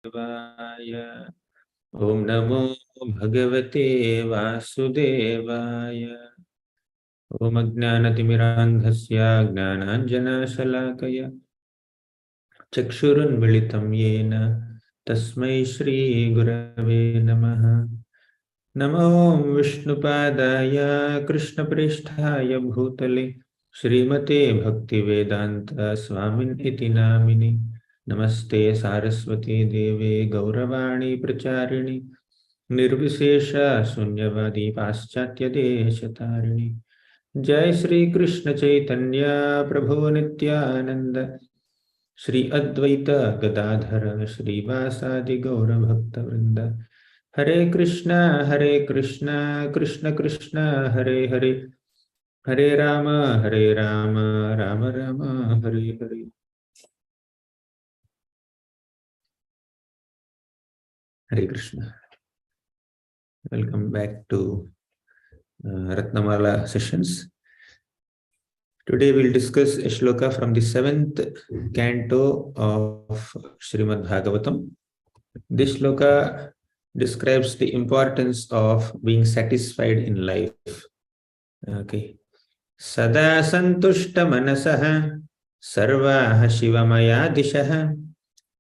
देवाय। ओम नमो भगवते वासुदेवाय। ओम अज्ञानतिमिरान्धस्य ज्ञानाञ्जनशलाकया चक्षुरुन्मिलितं येन तस्मै श्रीगुरवे नमः। नमो विष्णुपादाय कृष्णप्रेष्ठाय भूतले श्रीमते भक्तिवेदांत स्वामिनिति नामिने। नमस्ते सारस्वती देवे गौरवाणी प्रचारिणि निर्विशेष शून्यवादी पाश्चात्य देशतारिणि। जय श्री कृष्ण चैतन्य प्रभु नित्यानंद श्री अद्वैत गदाधर श्रीवासादि गौर भक्तवृंद। हरे कृष्णा कृष्ण कृष्ण हरे हरे, हरे राम राम राम हरे हरे। हरे Krishna. Welcome back to Ratnamala sessions. Today we'll discuss a shloka from the 7th canto of Srimad Bhagavatam. This shloka describes the importance of being satisfied in life. Okay. Sada santushta manasah sarvah shivamaya dishah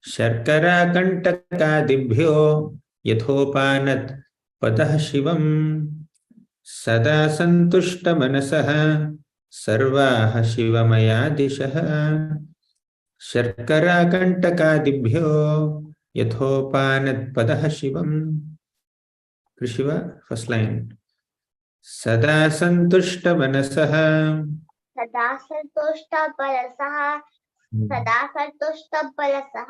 sharkara kantakadibhyo yathopanat padah shivam. Sada santushta manasah सर्वाः शिवमया दिशः शर्करा कंटकादिभ्यो यथोपानत्पदः शिवम्। Krishna first line. सदा संतुष्ट मनसः सदा संतुष्ट मनसः सदा संतुष्ट मनसः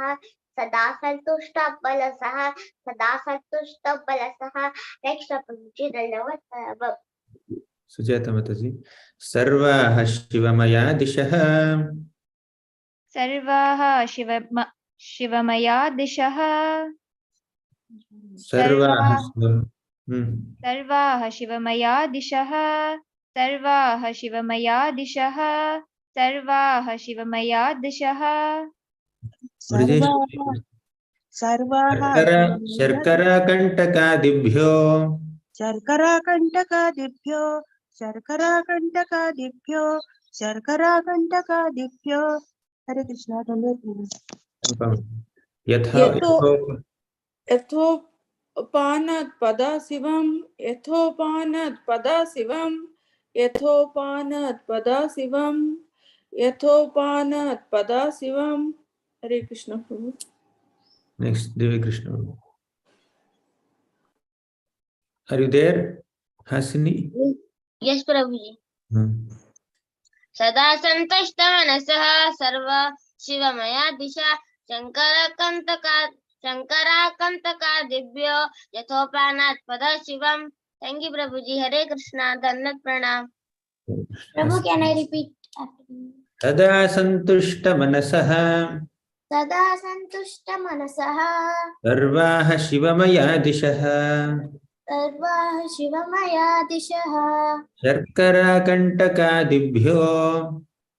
सदा संतुष्ट मनसः सदा संतुष्ट मनसः। नेक्स्ट अपन सुजाता माताजी। सर्वाः शिवमया दिशः सर्वाः शिवमया दिशः सर्वाः शिवमया दिशः सर्वाः शिवमया दिशः सर्वाः शिवमया दिशः शर्करा कंटकादिभ्यो शर्करा कंटकादिभ्यो शर्करा कंटकादिभ्यो शर्करा कंटकादिभ्यो। हरे कृष्णा। यथोपानत् पदाशिवं यथोपानत् पदाशिवं यथोपानत् पदाशिवं यथोपानत् पदाशिवं। Hare Krishna Prabhu. Next Devi Krishna. Are you there, Hasini? Yes Prabhu ji. सदा संतुष्ट मनसः सर्व शिवमया दिशा शंकराकंतकादिभ्यो यथोपानात् पदः शिवम्। Thank you Prabhu ji. हरे कृष्णा। धन्यवाद प्रणाम प्रभु। Can I repeat? सदा संतुष्ट मनसः सदा संतुष्ट मनसः सर्वाः शिवमया दिशः सर्वाः शिवमया दिशः शर्करा कंटकादिभ्यो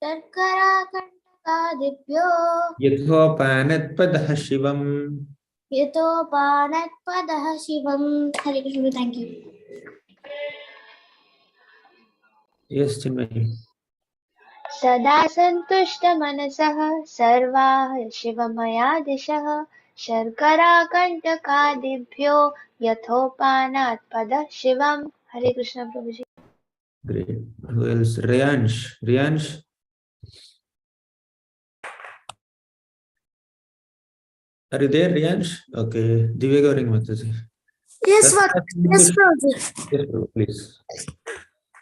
शर्कराकंटकादिभ्यो यथोपानत्पदः शिवम्। यतोपानत्पदः शिवम्। Hare Krishna. Thank you. Yes Chinmayi. सदा संतुष्ट मनसः सर्वाः शिवमया दिशः शर्कराकंटकादिभ्यो यथोपानात् पदः शिवम्। हरे कृष्ण प्रभु जी। Great. Who else? Riyansh. Are you there, Riyansh? Okay. Divya Gauranga Mataji. Yes, what? Yes, Prabhuji. Yes, please.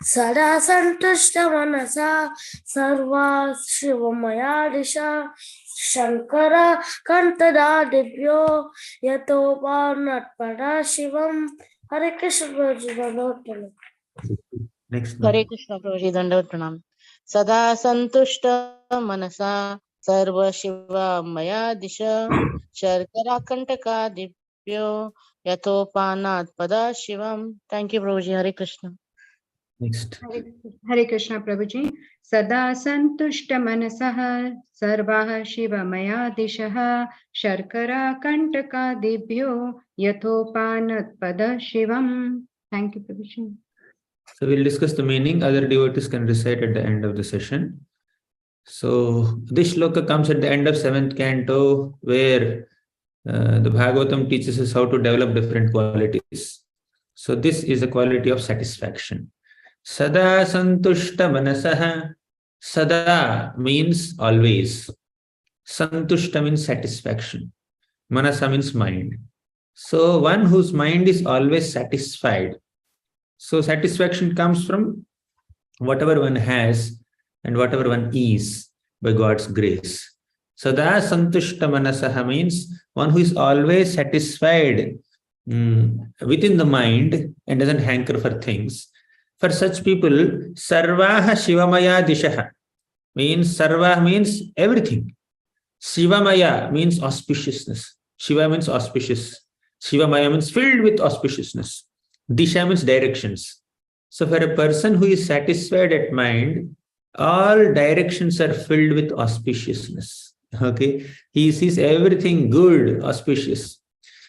सदा संतुष्ट मनसा सर्वा शिवमया दिशा शंकर कंतदादिभ्यो यतोपानत्पदा शिवम्। हरे कृष्ण प्रभुजी। दंडवत प्रणाम। Next. हरे कृष्ण प्रभुजी। दंडवत प्रणाम। सदा संतुष्ट मनसा सर्व शिवमया दिशा शर्करा कंटकादिभ्यो यथोपानात् पदा शिवम्। Thank you Prabhuji. Hare Krishna. Next. Hare Krishna Prabhuji. Sada santushta manasah sarvah shivamaya dishah sharkara kantaka dibhyo yathopanat pada shivam. Thank you, Prabhuji. So we'll discuss the meaning. Other devotees can recite at the end of the session. So this shloka comes at the end of 7th canto, where the Bhagavatam teaches us how to develop different qualities. So this is a quality of satisfaction. Sada santushta manasah. Sada means always. Santushta means satisfaction. Manasa means mind. So one whose mind is always satisfied. So satisfaction comes from whatever one has and whatever one is by God's grace. Sada santushta manasaha means one who is always satisfied within the mind and doesn't hanker for things. For such people, sarvaha shivamaya dishaha means sarva means everything. Shivamaya means auspiciousness. Shiva means auspicious. Shivamaya means filled with auspiciousness. Disha means directions. So for a person who is satisfied at mind, all directions are filled with auspiciousness. Okay, he sees everything good, auspicious.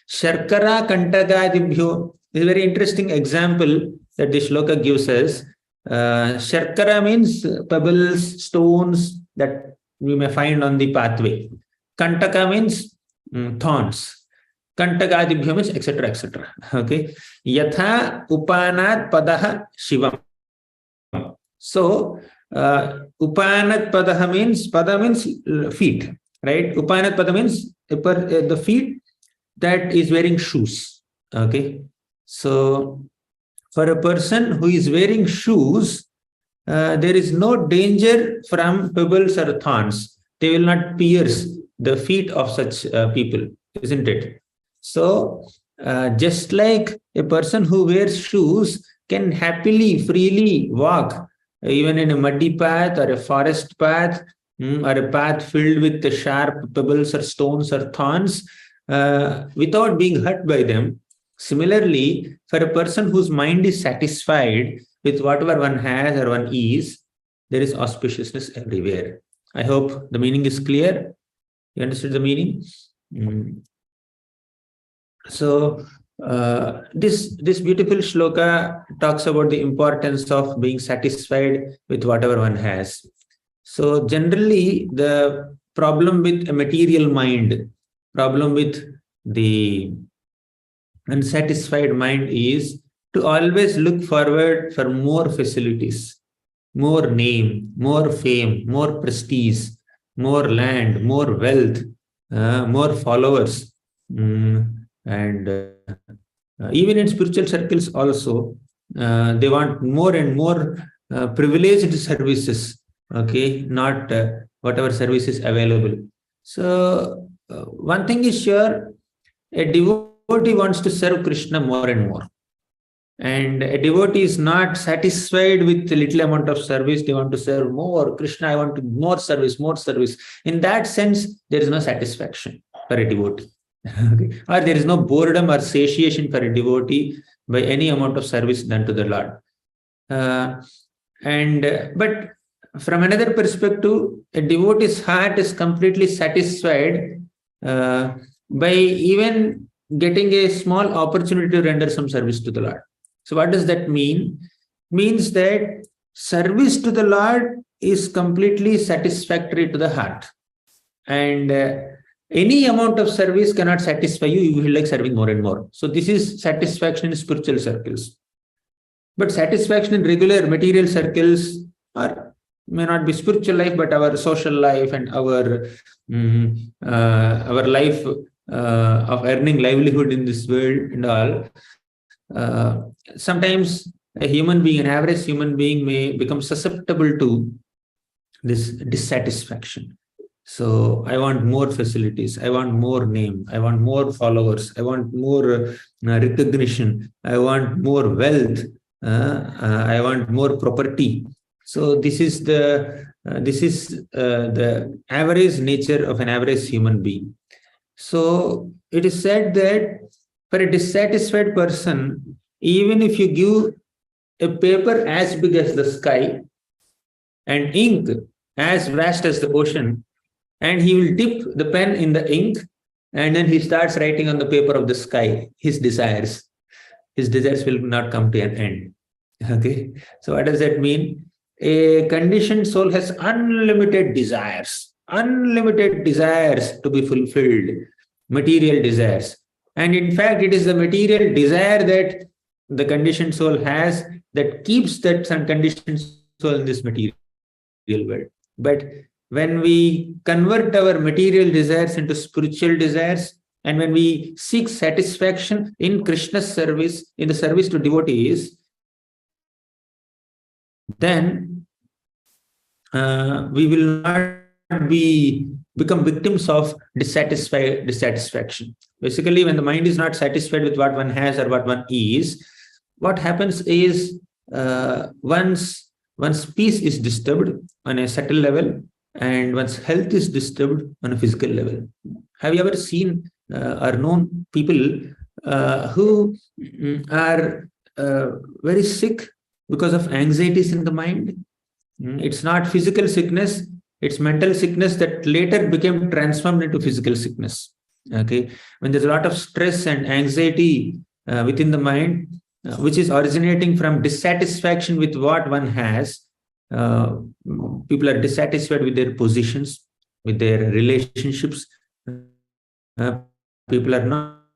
Sharkara kantagadibhyo is a very interesting example that this shloka gives us. Sharkara means pebbles, stones that we may find on the pathway. Kantaka means thorns. Kantagadibhyo means etc. etc. Okay. Yatha upanat padaha shivam. So upanat padaha means, pada means feet, right? Upanat pada means the feet that is wearing shoes. Okay. So for a person who is wearing shoes, there is no danger from pebbles or thorns. They will not pierce the feet of such people, isn't it? So just like a person who wears shoes can happily, freely walk even in a muddy path or a forest path or a path filled with the sharp pebbles or stones or thorns without being hurt by them. Similarly, for a person whose mind is satisfied with whatever one has or one is, there is auspiciousness everywhere. I hope the meaning is clear. You understood the meaning? So this beautiful shloka talks about the importance of being satisfied with whatever one has. So generally, the problem with a material mind, problem with the unsatisfied mind is to always look forward for more facilities, more name, more fame, more prestige, more land, more wealth, more followers. And even in spiritual circles also, they want more and more privileged services, okay, not whatever service is available. So one thing is sure, a devotee wants to serve Krishna more and more. And a devotee is not satisfied with the little amount of service. They want to serve more. Krishna, I want to more service, more service. In that sense, there is no satisfaction for a devotee. Okay. Or there is no boredom or satiation for a devotee by any amount of service done to the Lord. But from another perspective, a devotee's heart is completely satisfied by even getting a small opportunity to render some service to the Lord. So what does that mean? It means that service to the Lord is completely satisfactory to the heart. And any amount of service cannot satisfy you. You will like serving more and more. So this is satisfaction in spiritual circles. But satisfaction in regular material circles, or may not be spiritual life, but our social life and our life of earning livelihood in this world and all, sometimes a human being, an average human being, may become susceptible to this dissatisfaction. So I want more facilities, I want more name, I want more followers, I want more recognition, I want more wealth, I want more property. So this is the average nature of an average human being. So it is said that for a dissatisfied person, even if you give a paper as big as the sky and ink as vast as the ocean, and he will dip the pen in the ink, and then he starts writing on the paper of the sky his desires. His desires will not come to an end. Okay, so what does that mean? A conditioned soul has unlimited desires to be fulfilled, material desires. And in fact, it is the material desire that the conditioned soul has that keeps that conditioned soul in this material world. But when we convert our material desires into spiritual desires, and when we seek satisfaction in Krishna's service, in the service to devotees, then we will not become victims of dissatisfaction. Basically, when the mind is not satisfied with what one has or what one is, what happens is one's peace is disturbed on a subtle level, and one's health is disturbed on a physical level. Have you ever seen or known people who are very sick because of anxieties in the mind? It's not physical sickness, it's mental sickness that later became transformed into physical sickness. Okay, when there's a lot of stress and anxiety within the mind, which is originating from dissatisfaction with what one has, people are dissatisfied with their positions, with their relationships. People are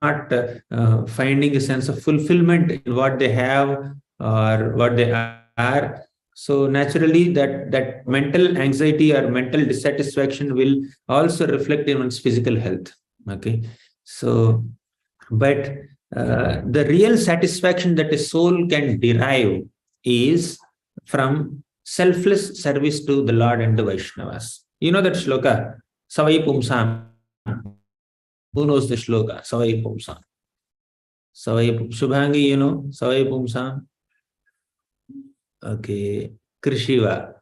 not finding a sense of fulfillment in what they have or what they are. So naturally, that mental anxiety or mental dissatisfaction will also reflect in one's physical health. Okay, so but the real satisfaction that a soul can derive is from selfless service to the Lord and the Vaishnavas. You know that shloka, Savai Pumsam. Who knows the shloka? Savai Pumsam. Shubhangi, you know Savai Pumsam? Okay, Krishiva.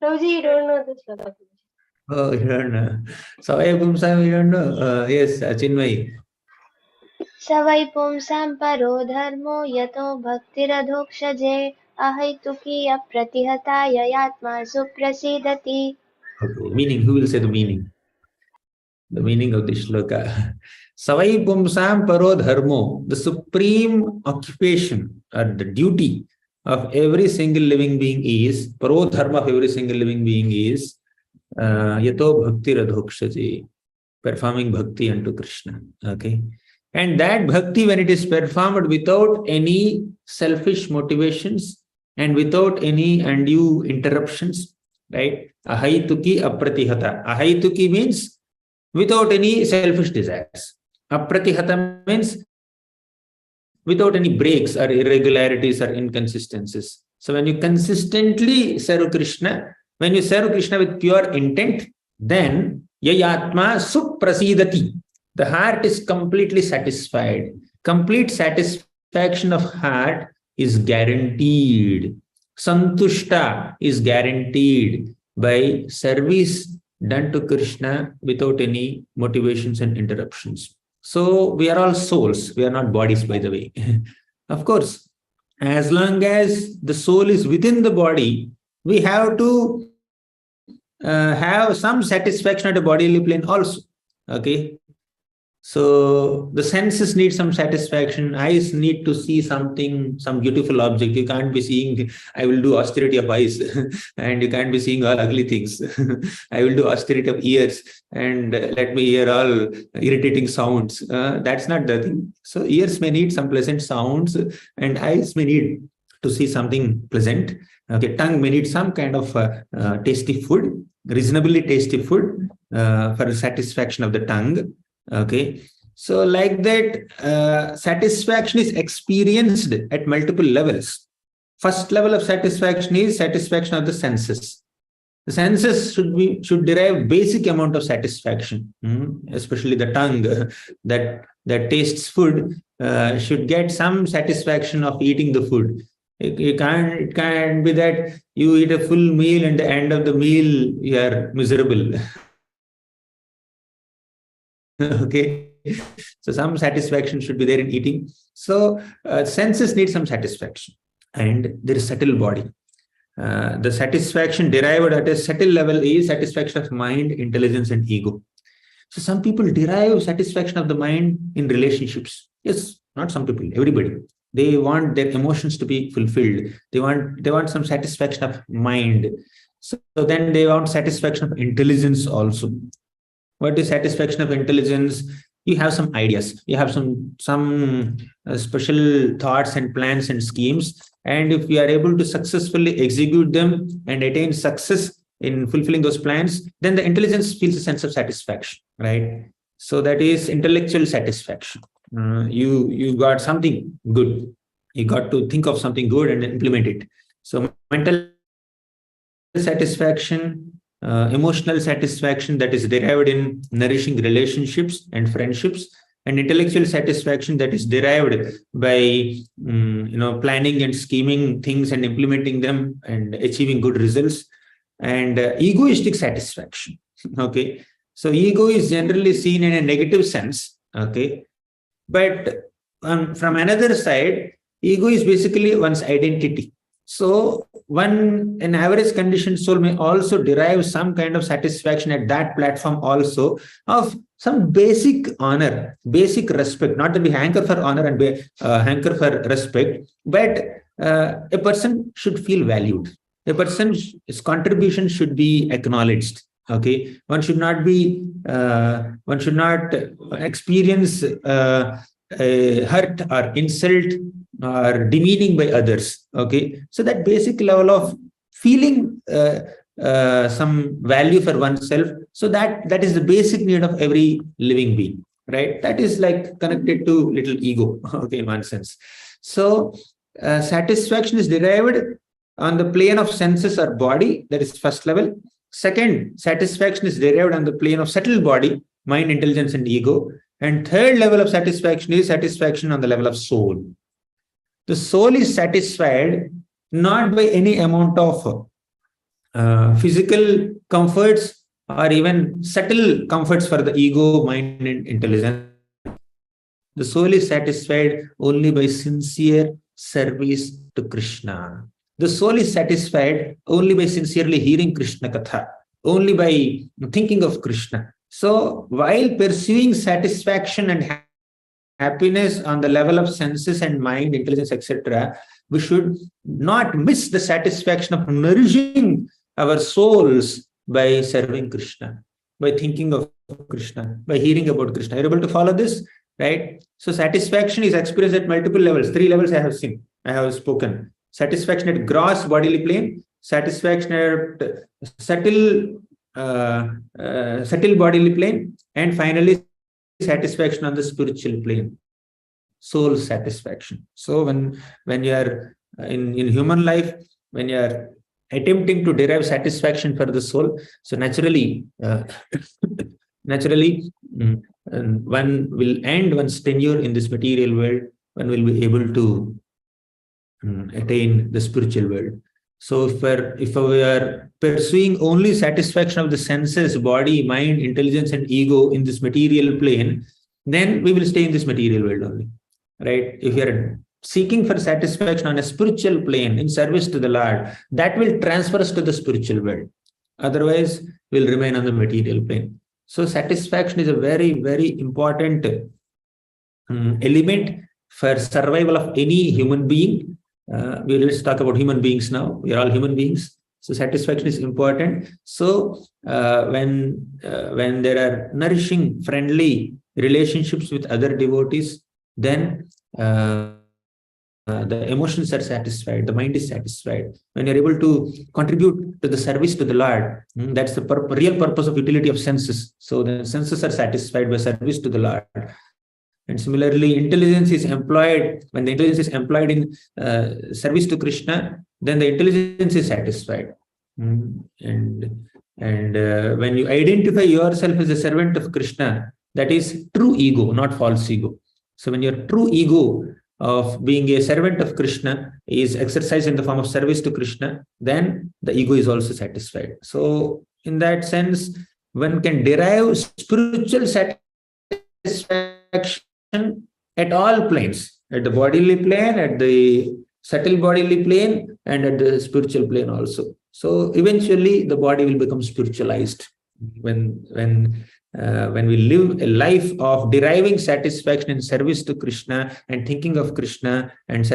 Prabhuji, you don't know this sloka. Oh, you don't know. Savai Pumsam, you don't know? Yes, Chinmay. Savai pumsam paro dharmo yato bhaktiradhokshaje ahituki apratihataya yatma suprasidati. Okay, meaning, who will say the meaning? The meaning of this shloka. Savai pumsam paro dharmo, the supreme occupation or the duty of every single living being is, paro dharma of every single living being is, yato bhakti radhokshaji, performing bhakti unto Krishna. Okay. And that bhakti, when it is performed without any selfish motivations and without any undue interruptions, right? Ahaituki apratihata. Ahaituki means without any selfish desires. Apratihata means without any breaks or irregularities or inconsistencies. So when you consistently serve Krishna, when you serve Krishna with pure intent, then yayatma suprasidati. The heart is completely satisfied. Complete satisfaction of heart is guaranteed. Santushta is guaranteed by service done to Krishna without any motivations and interruptions. So we are all souls. We are not bodies, by the way. Of course, as long as the soul is within the body, we have to have some satisfaction at a bodily plane also. Okay. So the senses need some satisfaction. Eyes need to see something, some beautiful object. You can't be seeing, I will do austerity of eyes, and you can't be seeing all ugly things. I will do austerity of ears and let me hear all irritating sounds. That's not the thing. So ears may need some pleasant sounds and eyes may need to see something pleasant. Okay, tongue may need some kind of tasty food, reasonably tasty food for satisfaction of the tongue. Okay, so like that, satisfaction is experienced at multiple levels. First level of satisfaction is satisfaction of the senses. The senses should derive basic amount of satisfaction, especially the tongue that tastes food should get some satisfaction of eating the food. It can't be that you eat a full meal and at the end of the meal you are miserable. Okay, So some satisfaction should be there in eating. So senses need some satisfaction. And there is subtle body. The satisfaction derived at a subtle level is satisfaction of mind, intelligence, and ego. So some people derive satisfaction of the mind in relationships. Yes, not some people, everybody. They want their emotions to be fulfilled. They want some satisfaction of mind. So then they want satisfaction of intelligence also. What is satisfaction of intelligence? You have some ideas. You have some special thoughts and plans and schemes. And if you are able to successfully execute them and attain success in fulfilling those plans, then the intelligence feels a sense of satisfaction, right? So that is intellectual satisfaction. You got something good. You got to think of something good and implement it. So mental satisfaction, emotional satisfaction that is derived in nourishing relationships and friendships, and intellectual satisfaction that is derived by planning and scheming things and implementing them and achieving good results, and egoistic satisfaction. Okay, so ego is generally seen in a negative sense. Okay, but from another side, ego is basically one's identity. So an average conditioned soul may also derive some kind of satisfaction at that platform also of some basic honor, basic respect, not that we hanker for honor and hanker for respect, but a person should feel valued. A person's contribution should be acknowledged. Okay, one should not experience hurt or insult or demeaning by others. Okay, so that basic level of feeling some value for oneself, so that is the basic need of every living being, right? That is like connected to little ego. Okay, in one sense. So satisfaction is derived on the plane of senses or body, that is first level. Second, satisfaction is derived on the plane of subtle body, mind, intelligence, and ego. And third level of satisfaction is satisfaction on the level of soul. The soul is satisfied not by any amount of physical comforts or even subtle comforts for the ego, mind, and intelligence. The soul is satisfied only by sincere service to Krishna. The soul is satisfied only by sincerely hearing Krishna Katha, only by thinking of Krishna. So while pursuing satisfaction and happiness on the level of senses and mind, intelligence, etc., we should not miss the satisfaction of nourishing our souls by serving Krishna, by thinking of Krishna, by hearing about Krishna. Are you able to follow this? Right? So satisfaction is experienced at multiple levels. 3 levels I have spoken. Satisfaction at gross bodily plane, satisfaction at subtle bodily plane, and finally satisfaction on the spiritual plane, soul satisfaction. So when you are in human life, when you are attempting to derive satisfaction for the soul, so naturally one will end one's tenure in this material world. One will be able to attain the spiritual world. So if we are pursuing only satisfaction of the senses, body, mind, intelligence, and ego in this material plane, then we will stay in this material world only, right? If you are seeking for satisfaction on a spiritual plane in service to the Lord, that will transfer us to the spiritual world. Otherwise, we'll remain on the material plane. So satisfaction is a very, very important element for survival of any human being. Let's talk about human beings now. We are all human beings. So satisfaction is important. So when there are nourishing, friendly relationships with other devotees, then the emotions are satisfied, the mind is satisfied. When you're able to contribute to the service to the Lord, that's the real purpose of utility of senses. So the senses are satisfied by service to the Lord. And similarly, intelligence is employed, when the intelligence is employed in service to Krishna, then the intelligence is satisfied. And when you identify yourself as a servant of Krishna, that is true ego, not false ego. So when your true ego of being a servant of Krishna is exercised in the form of service to Krishna, then the ego is also satisfied. So in that sense, one can derive spiritual satisfaction at all planes, at the bodily plane, at the subtle bodily plane, and at the spiritual plane also. So eventually the body will become spiritualized. When we live a life of deriving satisfaction in service to Krishna and thinking of Krishna and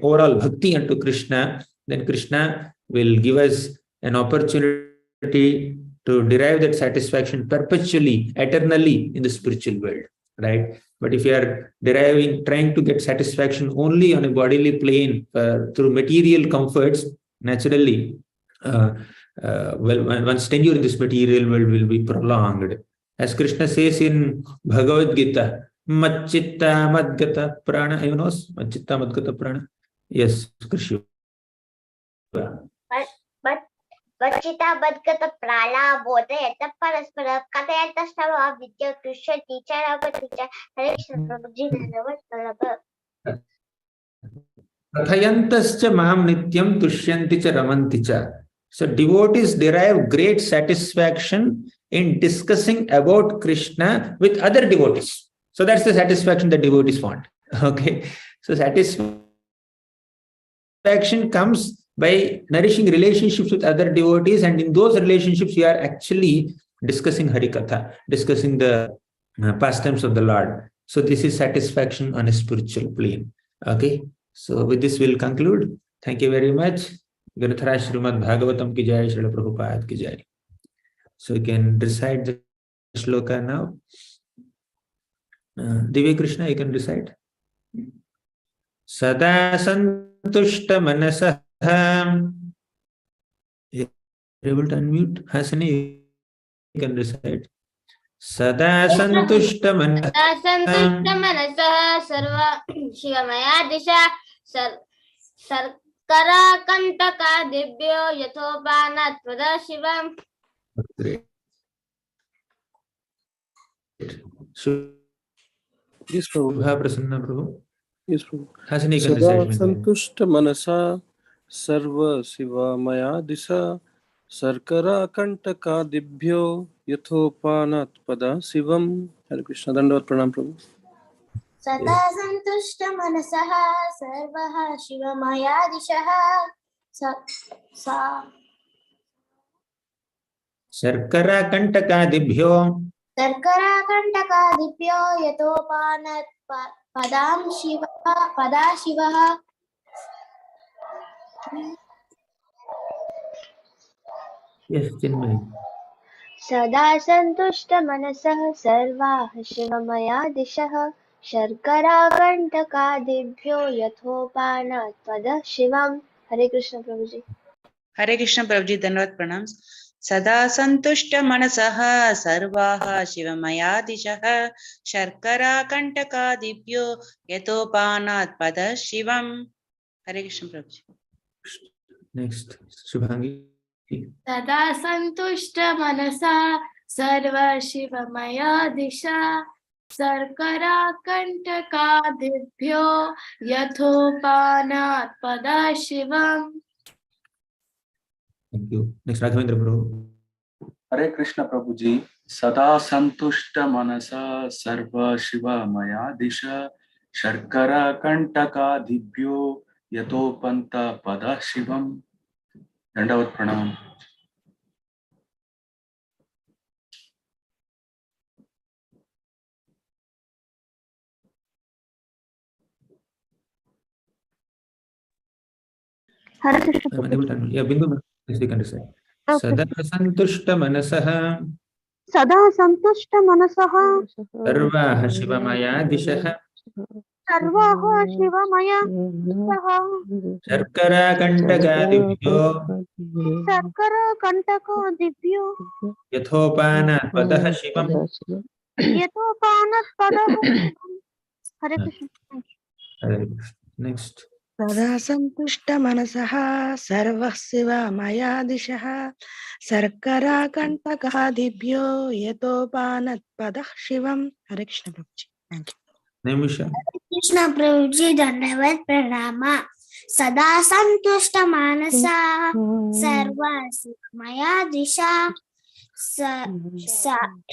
overall bhakti unto Krishna, then Krishna will give us an opportunity to derive that satisfaction perpetually, eternally in the spiritual world, right? But if you are trying to get satisfaction only on a bodily plane through material comforts, naturally, one's tenure in this material world will be prolonged. As Krishna says in Bhagavad Gita, Macchitta Madgata Prana, you know, Macchitta Madgata Prana? Yes, Krishna. Vachita Badgata Prala Bodha Paraspara Katayatastava Vidya Krishna teacher of a teacher, Hare Krishna Prabhuji, Dhanyavad. Kathayantascha mam nityam tushyanti cha ramanti cha. So devotees derive great satisfaction in discussing about Krishna with other devotees. So that's the satisfaction that devotees want. Okay. So satisfaction comes by nourishing relationships with other devotees, and in those relationships you are actually discussing Harikatha, discussing the pastimes of the Lord. So this is satisfaction on a spiritual plane. Okay. So with this we'll conclude. Thank you very much. Granthara Srimad Bhagavatam ki jai, Srila Prabhupada ki jai. So you can recite the shloka now. Divya Krishna, you can recite. Sada santushta manasah. You're able to unmute? Hasani, you can recite. Sada santushta manasah. Santushta manasah sarva shivamaya disha sarkara kantaka dibyo yathopanat pada shivam. Great. Yes, Prabhu. Prasanna Prabhu. Yes, Prabhu. Hasani, you can Sada recite. santushta manasa sarva shiva maya disha sarkara kantaka dibhyo yathopanat pada shivam. Hare Krishna. Dandavat pranam, Prabhu. Sada santushta manasaha sarvaha shivamaya dishaha Sarkara kantaka dibhyo sarkara kantaka dibyo yathopanat pada shivaha. Yes, Chinmay. Sada santushta manasah sarvah shivamaya dishaha sharkara kantaka dibyo yathopanat pada shivam. Hare Krishna Prabhuji. Hare Krishna Prabhuji, Dhanavad Pranams. Sada santushta manasah sarvaha shivamaya dishaha sharkara kantaka dibyo yathopanat pada shivam. Hare Krishna Prabhuji. Next, Shubhangi. Sada santushta manasa sarva shivamaya disha sarkara kantaka dibhyo yathopanat pada shivam. Thank you. Next, Raghavendra Prabhu. Hare Krishna Prabhuji. Sada santushta manasa sarva shiva maya disha sharkara kantaka dibhyo yatopanta pada shivam. Dandavat pranam. Hare Krishna. I'm unable to unmute. Yeah, Bindu, yes, you can recite. Sada santushta manasah Sada santushta manasaha sarvaha shivamaya dishaha sarvaha shivamaya dishaha sharkara kantaka dibhyo sarkara kantaka dibyo yathopanat padah shivam. yathopanat pada shivam. Hare Krishna. Hare Krishna. Next. Sada santushta manasaha sarvah shiva maya dishaha sarkara kantaka dibhyo yathopanat padah shivam. Hare Krishna Prabhuji. Thank you. Nemisha. Krishna Prabhuji, Dhanyavad Pranama. Sada santushta manasa sarva maya disha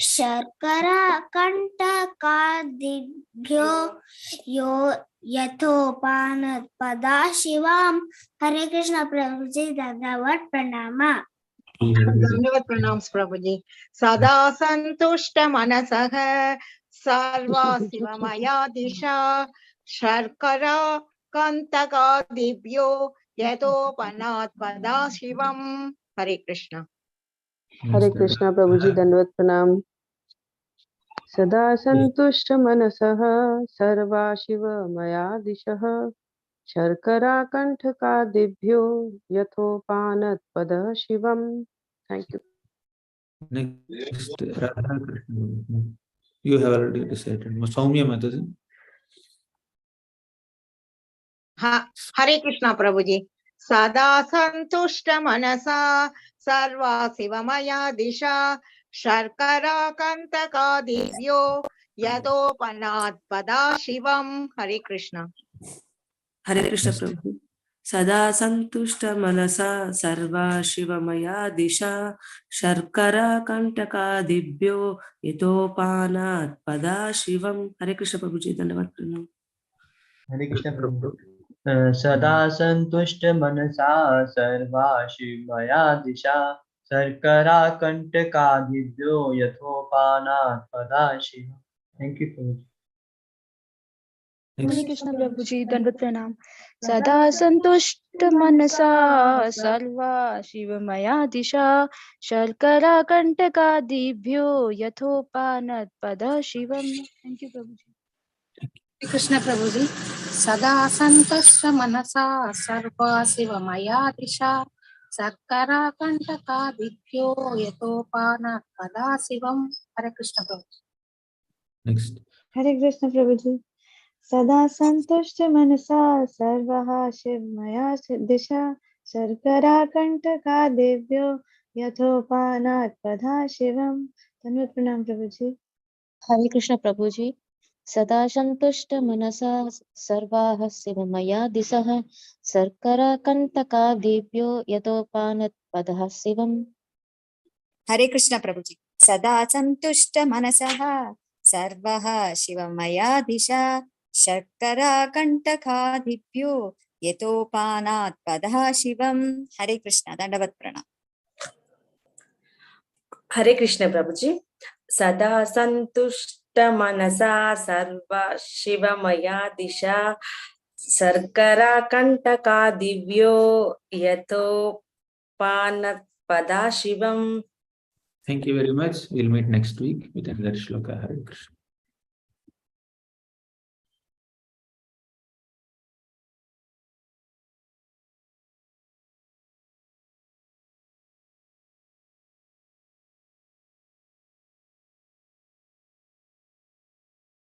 शर्करा कंटकादिभ्यो यो यथोपानत पदा शिवाम। हरे कृष्ण प्रभु जी, धन्यवाद प्रणाम। धन्यवाद प्रणाम प्रभु जी। सदा संतुष्ट मनसः सर्वा शिवमया दिशा शर्करा कंटकादिभ्यो यतोपनात् पदा शिवम। हरे कृष्ण। हरे कृष्णा प्रभु जी, दंडवत प्रणाम। सदा संतुष्ट मनसः सर्वा शिव मया दिशः शर्करा कंठकादिभ्यो यथोपानत पदः शिवम। Thank you. Next, Radha Krishna. You have already recited. Soumya Mataji. Hare Krishna Prabhu ji. सदा संतुष्ट मनसा सर्वा शिवमया दिशा शर्करा कंटकादिभ्यो यतोपनात् पदा शिवम। हरे कृष्ण। हरे कृष्ण प्रभु। सदा संतुष्ट मनसा सर्वा शिवमया दिशा शर्करा कंटकादिभ्यो यतोपानात् पदा शिवम। हरे कृष्ण प्रभु जी, धन्यवाद प्रणाम। हरे कृष्ण प्रभु। सदा संतुष्ट मनसा सर्वा शिवमया दिशा शर्करा कंटकादिभ्यो यथोपानात् पदा शिव। थैंक यू प्रभु। हरे कृष्ण प्रभु जी, दंडवत प्रणाम। सदा संतुष्ट मनसा सर्वा शिवमया दिशा शर्करा कंटकादिभ्यो यथोपानत पदा शिवम। थैंक यू प्रभु जी। कृष्ण प्रभु जी। सदा संतुष्ट मनसा सर्वा शिवमया दिशा शर्करा कंटकादिभ्यो यतोपानात् पदा शिवम। हरे कृष्ण प्रभु। Next. हरे कृष्ण प्रभु जी। सदा संतुष्ट मनसा सर्वः शिवमया दिशा शर्करा कंटकादिभ्यो यथोपानात् पदा शिवम। धन्यवाद प्रणाम प्रभु जी। हरे कृष्ण प्रभु जी। सदा संतुष्ट मनसा सर्वाः शिवमया दिशः शर्करा कंटकादिभ्यो यतोपानत् पदः शिवम। हरे कृष्ण प्रभु जी। सदा संतुष्ट मनसः सर्वः शिवमया दिशा शर्करा कंटकादिभ्यो यतोपानात् पदः शिवम। हरे कृष्ण, दंडवत प्रणाम। हरे कृष्ण प्रभु जी। सदा संतुष्ट मनसा सर्व शिवमया दिशा शर्करा कंटकादिभ्यो यतोपानत् पदा Shivam. Thank you very much. We'll meet next week with another shloka. Hare Krishna.